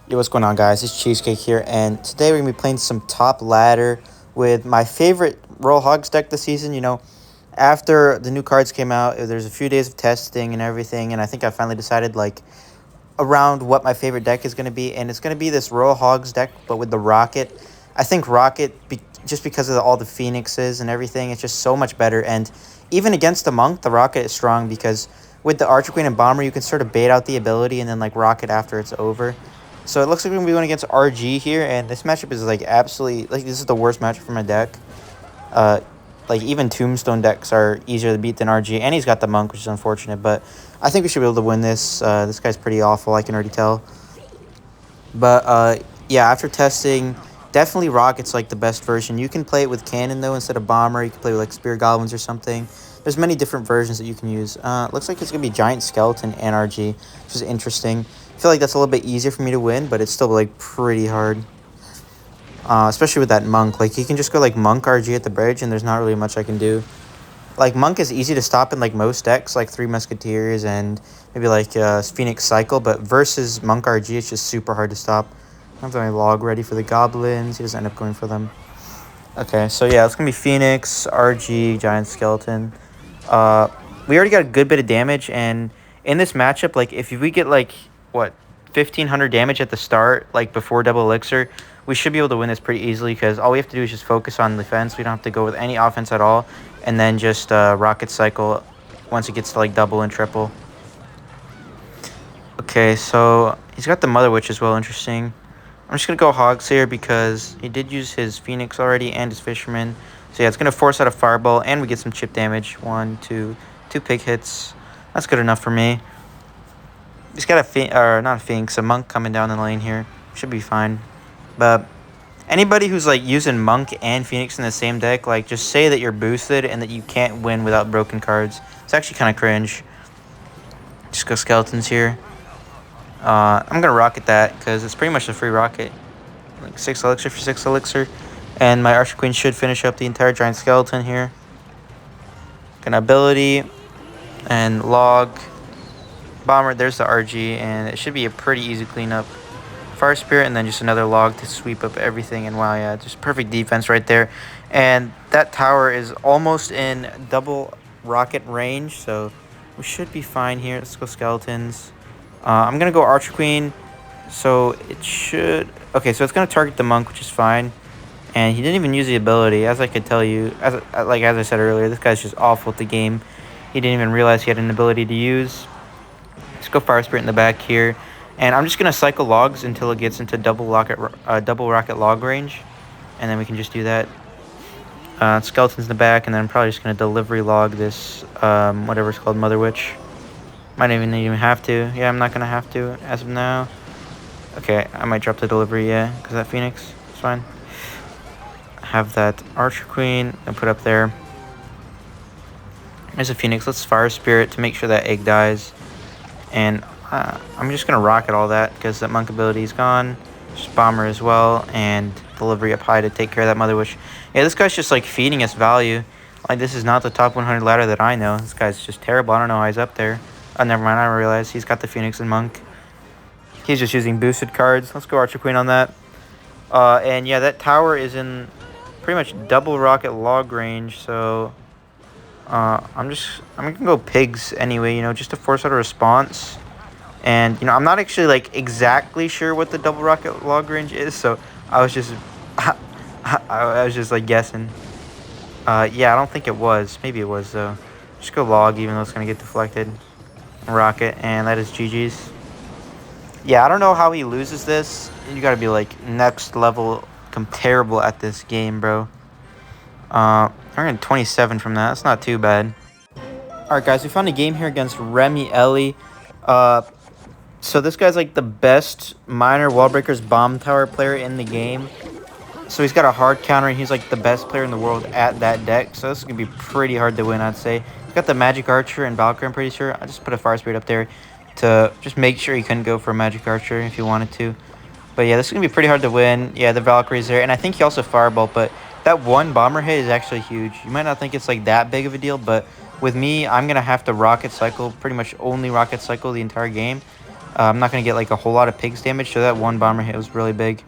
Yo, what's going on, guys? It's Cheesecake here, and today we're gonna be playing some top ladder with my favorite Royal Hogs deck this season. After the new cards came out, there's a few days of testing and everything, and I think I finally decided around what my favorite deck is gonna be, and it's gonna be this Royal Hogs deck, but with the Rocket. I think just because of all the Phoenixes and everything, it's just so much better. And even against the Monk, the Rocket is strong because with the Archer Queen and Bomber, you can sort of bait out the ability and then Rocket after it's over. So it looks like we're going to be going against RG here, and this matchup is absolutely this is the worst matchup for my deck. Uh even Tombstone decks are easier to beat than RG, and he's got the Monk, which is unfortunate, but I think we should be able to win this. This guy's pretty awful, I can already tell. But yeah, after testing, definitely Rocket's the best version. You can play it with Cannon though instead of Bomber. You can play with Spear Goblins or something. There's many different versions that you can use. Looks like it's gonna be Giant Skeleton and RG, which is interesting. I feel like that's a little bit easier for me to win, but it's still pretty hard. Especially with that Monk. He can just go Monk RG at the bridge, and there's not really much I can do. Monk is easy to stop in most decks, like Three Musketeers and maybe Phoenix Cycle, but versus Monk RG, it's just super hard to stop. I have my log ready for the Goblins. He doesn't end up going for them. Okay, so yeah, it's gonna be Phoenix, RG, Giant Skeleton. We already got a good bit of damage, and in this matchup, if we get what 1,500 damage at the start, before double elixir, we should be able to win this pretty easily because all we have to do is just focus on defense. We don't have to go with any offense at all, and then just rocket cycle once it gets to double and triple. Okay, so he's got the Mother Witch as well. Interesting. I'm just gonna go Hogs here because he did use his Phoenix already and his Fisherman. So yeah, it's gonna force out a Fireball, and we get some chip damage. Two pig hits. That's good enough for me. He's got not a Phoenix, a Monk coming down the lane here. Should be fine. But anybody who's using Monk and Phoenix in the same deck, just say that you're boosted and that you can't win without broken cards. It's actually kind of cringe. Just go Skeletons here. I'm gonna rocket that because it's pretty much a free rocket. 6 elixir for 6 elixir. And my Archer Queen should finish up the entire Giant Skeleton here. An ability and log. Bomber, there's the RG, and it should be a pretty easy cleanup. Fire Spirit, and then just another log to sweep up everything. And wow, yeah, just perfect defense right there. And that tower is almost in double rocket range, so we should be fine here. Let's go Skeletons. I'm gonna go Archer Queen, so it should. Okay, so it's gonna target the Monk, which is fine. And he didn't even use the ability, as I could tell you. As I said earlier, this guy's just awful at the game. He didn't even realize he had an ability to use. Let's go Fire Spirit in the back here. And I'm just going to cycle logs until it gets into double rocket log range. And then we can just do that. Skeletons in the back, and then I'm probably just going to delivery log this, whatever it's called, Mother Witch. Might even have to. Yeah, I'm not going to have to as of now. Okay, I might drop the delivery, yeah, because that Phoenix. It's fine. Have that Archer Queen and put up there. There's a Phoenix. Let's Fire Spirit to make sure that egg dies. And I'm just going to rocket all that because that Monk ability is gone. Just Bomber as well. And delivery up high to take care of that Mother Witch. Yeah, this guy's just feeding us value. This is not the top 100 ladder that I know. This guy's just terrible. I don't know how he's up there. Oh, never mind. I realize he's got the Phoenix and Monk. He's just using boosted cards. Let's go Archer Queen on that. And yeah, that tower is in pretty much double rocket log range. So I'm gonna go pigs anyway, just to force out a response. And I'm not actually exactly sure what the double rocket log range is, so I was just I was just guessing. Yeah, I don't think it was. Maybe it was though. Just go log, even though it's gonna get deflected. Rocket, and that is GG's. Yeah, I don't know how he loses this. You gotta be next level comparable at this game, bro. I'm getting 27 from that. That's not too bad. Alright, guys, we found a game here against Remy Ellie. So this guy's the best Minor Wallbreakers Bomb Tower player in the game. So he's got a hard counter, and he's the best player in the world at that deck. So this is going to be pretty hard to win, I'd say. He's got the Magic Archer and Valkyrie, I'm pretty sure. I just put a Fire Spirit up there to just make sure he couldn't go for a Magic Archer if he wanted to. But yeah, this is going to be pretty hard to win. Yeah, the Valkyrie's there. And I think he also Fireball, but that one Bomber hit is actually huge. You might not think it's that big of a deal, but with me, I'm going to have to rocket cycle, pretty much only rocket cycle the entire game. I'm not going to get like a whole lot of pigs damage, so that one bomber hit was really big.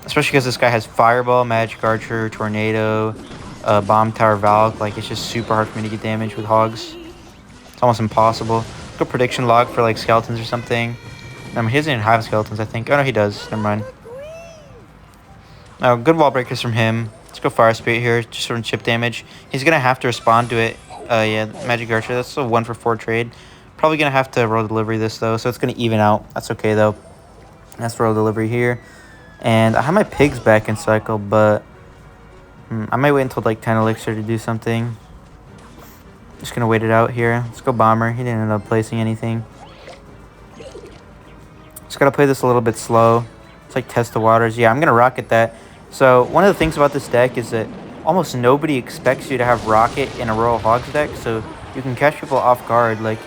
Especially because this guy has Fireball, Magic Archer, Tornado, Bomb Tower, Valk. Like, it's just super hard for me to get damage with Hogs. It's almost impossible. Let's go Prediction Log for like skeletons or something. He doesn't have skeletons, I think. Oh, no, he does. Never mind. Oh, good wall breakers from him. Let's go Fire Spirit here, just sort of chip damage. He's going to have to respond to it. Yeah, Magic Archer. That's a 1-for-4 trade. Probably going to have to roll delivery this, though, so it's going to even out. That's okay, though. That's roll delivery here. And I have my pigs back in cycle, but I might wait until like 10 elixir to do something. Just going to wait it out here. Let's go Bomber. He didn't end up placing anything. Just got to play this a little bit slow. It's like test the waters. Yeah, I'm going to rocket that. So one of the things about this deck is that almost nobody expects you to have rocket in a Royal Hogs deck. So you can catch people off guard. Like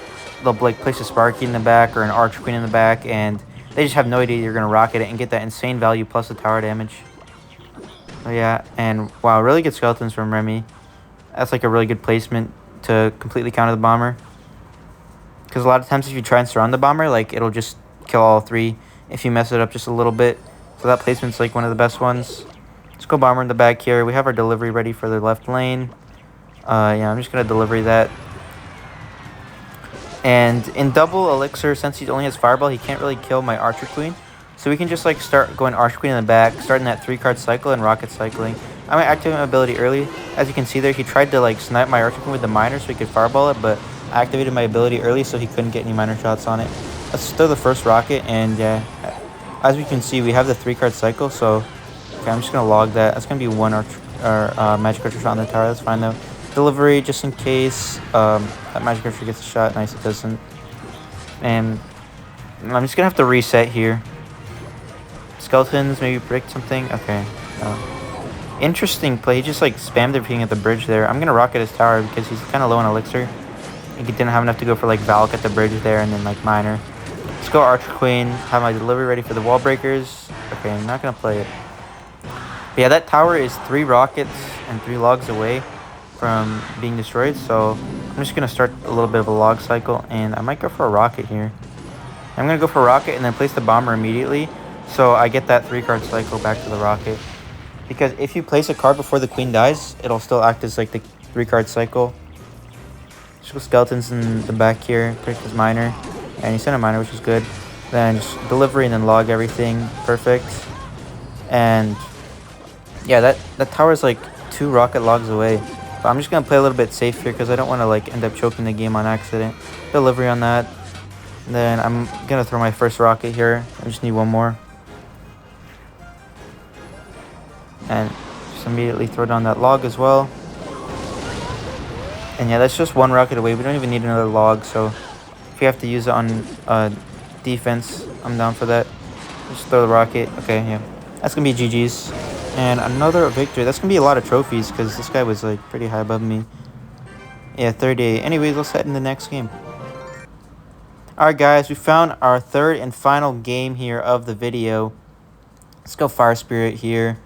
they'll like place a Sparky in the back or an Archer Queen in the back, and they just have no idea you're going to rocket it and get that insane value plus the tower damage. So yeah, and wow, really good skeletons from Remy. That's like a really good placement to completely counter the bomber. Because a lot of times if you try and surround the bomber, like it'll just kill all three if you mess it up just a little bit. So that placement's like one of the best ones. Let's go Bomber in the back here. We have our delivery ready for the left lane. Yeah, I'm just going to delivery that. And in double elixir, since he only has Fireball, he can't really kill my Archer Queen. So we can just like start going Archer Queen in the back, starting that 3-card cycle and rocket cycling. I might activate my ability early. As you can see there, he tried to like snipe my Archer Queen with the miner so he could Fireball it, but I activated my ability early so he couldn't get any miner shots on it. Let's throw the first rocket, and yeah, as we can see, we have the 3-card cycle, so okay, I'm just going to log that. That's going to be one Magic Archer shot on the tower. That's fine though. Delivery, just in case that Magic Archer gets a shot. Nice, it doesn't. And I'm just going to have to reset here. Skeletons, maybe predict something. Okay. Interesting play. He just like spammed everything at the bridge there. I'm going to rocket his tower because he's kind of low on elixir. He didn't have enough to go for like Valk at the bridge there and then like Miner. Let's go Archer Queen. Have my delivery ready for the wall breakers. Okay, I'm not going to play it. But yeah, that tower is 3 rockets and 3 logs away from being destroyed. So I'm just going to start a little bit of a log cycle. And I might go for a rocket here. I'm going to go for a rocket and then place the bomber immediately. So I get that 3-card cycle back to the rocket. Because if you place a card before the queen dies, it'll still act as like the 3-card cycle. Just go skeletons in the back here. Pick his miner. And he sent a miner, which is good. Then just delivery and then log everything. Perfect. And yeah, that tower is like 2 rocket logs away. But I'm just going to play a little bit safe here because I don't want to like end up choking the game on accident. Delivery on that. And then I'm going to throw my first rocket here. I just need one more. And just immediately throw down that log as well. And yeah, that's just 1 rocket away. We don't even need another log. So if we have to use it on defense, I'm down for that. Just throw the rocket. Okay, yeah. That's going to be GG's. And another victory. That's going to be a lot of trophies because this guy was like pretty high above me. Yeah, 38. Anyways, let's head in the next game. Alright guys, we found our 3rd and final game here of the video. Let's go Fire Spirit here.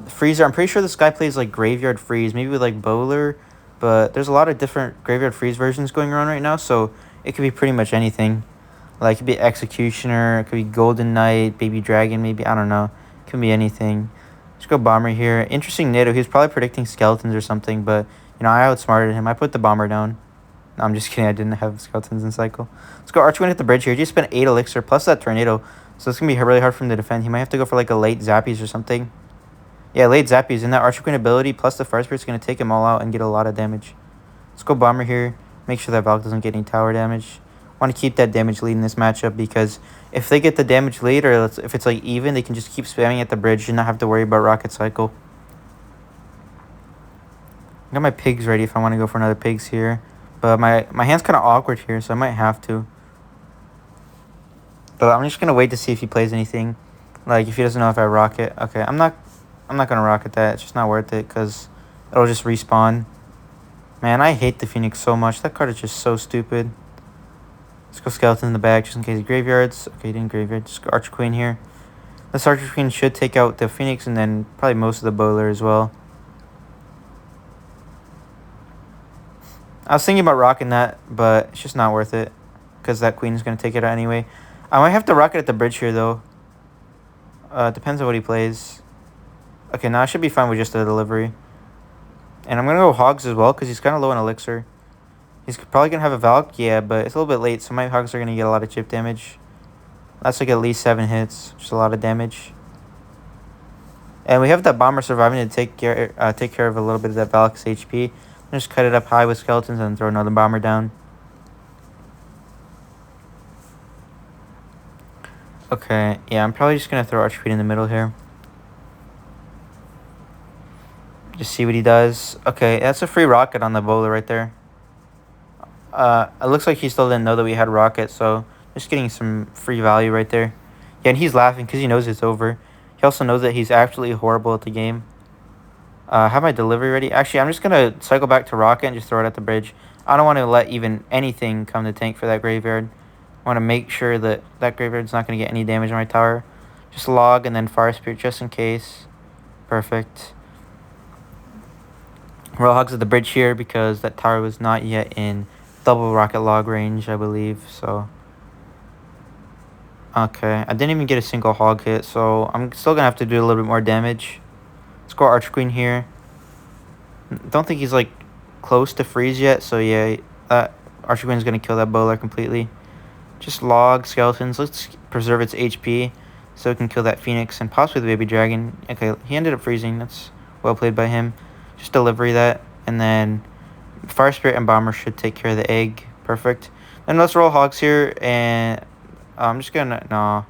Freezer, I'm pretty sure this guy plays like Graveyard Freeze, maybe with like Bowler. But there's a lot of different Graveyard Freeze versions going around right now, so it could be pretty much anything. Like, it could be Executioner, it could be Golden Knight, Baby Dragon, maybe, I don't know. It could be anything. Let's go Bomber here. Interesting NATO. He was probably predicting skeletons or something, but, you know, I outsmarted him. I put the Bomber down. No, I'm just kidding. I didn't have skeletons in cycle. Let's go Archer Queen at the bridge here. He just spent 8 elixir plus that Tornado, so it's going to be really hard for him to defend. He might have to go for, like, a late Zappies or something. Yeah, late Zappies. And that Archer Queen ability plus the Fire Spirit's going to take him all out and get a lot of damage. Let's go Bomber here. Make sure that Valk doesn't get any tower damage. Want to keep that damage lead in this matchup because if they get the damage lead or if it's like even, they can just keep spamming at the bridge and not have to worry about rocket cycle. I got my pigs ready if I want to go for another pigs here. But my hand's kind of awkward here, so I might have to. But I'm just going to wait to see if he plays anything. Like, if he doesn't know if I rocket. Okay, I'm not going to rocket that. It's just not worth it because it'll just respawn. Man, I hate the Phoenix so much. That card is just so stupid. Let's go Skeleton in the back just in case he graveyards. Okay, he didn't graveyard. Just go Archer Queen here. This Archer Queen should take out the Phoenix and then probably most of the Bowler as well. I was thinking about rocking that, but it's just not worth it because that Queen is going to take it out anyway. I might have to rocket at the bridge here, though. Depends on what he plays. Okay, now I should be fine with just a delivery. And I'm going to go Hogs as well, because he's kind of low on elixir. He's probably going to have a Valk, yeah, but it's a little bit late, so my Hogs are going to get a lot of chip damage. That's like at least 7 hits, just a lot of damage. And we have that Bomber surviving to take care of a little bit of that Valk's HP. Just cut it up high with skeletons and throw another Bomber down. Okay, yeah, I'm probably just going to throw Archer Queen in the middle here. Just see what he does. Okay, that's a free rocket on the bowler right there. It looks like he still didn't know that we had rocket, so just getting some free value right there. Yeah, and he's laughing because he knows it's over. He also knows that he's absolutely horrible at the game. I have my delivery ready. Actually, I'm just going to cycle back to rocket and just throw it at the bridge. I don't want to let even anything come to tank for that graveyard. I want to make sure that that graveyard's not going to get any damage on my tower. Just log and then Fire Spirit just in case. Perfect. Royal Hogs at the bridge here because that tower was not yet in double rocket log range, I believe. So, okay. I didn't even get a single hog hit, so I'm still going to have to do a little bit more damage. Let's go Archer Queen here. Don't think he's, like, close to freeze yet, so yeah, that Archer Queen is going to kill that bowler completely. Just log skeletons. Let's preserve its HP so it can kill that Phoenix and possibly the baby dragon. Okay, he ended up freezing. That's well played by him. Just delivery that, and then Fire Spirit and Bomber should take care of the egg. Perfect. Then let's roll Hogs here, and I'm just gonna... No.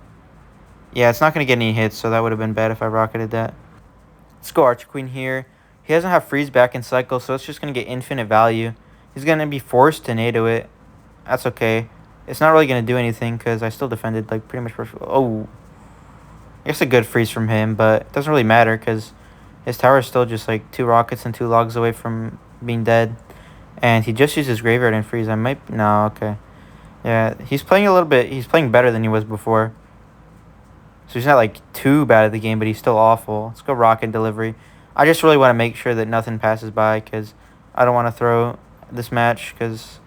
Yeah, it's not going to get any hits, so that would have been bad if I rocketed that. Let's go Archer Queen here. He doesn't have freeze back in cycle, so it's just going to get infinite value. He's going to be forced to NATO it. That's okay. It's not really going to do anything because I still defended like pretty much perfect. Oh. I guess a good freeze from him, but it doesn't really matter because his tower is still just like 2 rockets and 2 logs away from being dead. And he just used his graveyard and freeze. I might... No, okay. Yeah, he's playing a little bit... He's playing better than he was before. So he's not like too bad at the game, but he's still awful. Let's go rocket delivery. I just really want to make sure that nothing passes by because I don't want to throw this match because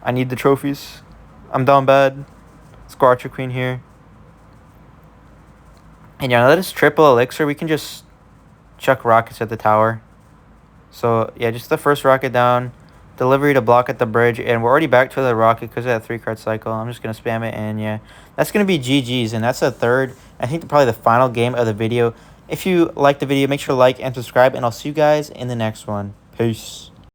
I need the trophies. I'm down bad. Let's go Archer Queen here. And yeah, let us triple elixir. We can just chuck rockets at the tower. So yeah, just the first rocket down. Delivery to block at the bridge. And we're already back to the rocket because of that 3-card cycle. I'm just going to spam it. And yeah, that's going to be GG's. And that's the third, I think probably the final game of the video. If you like the video, make sure to like and subscribe. And I'll see you guys in the next one. Peace.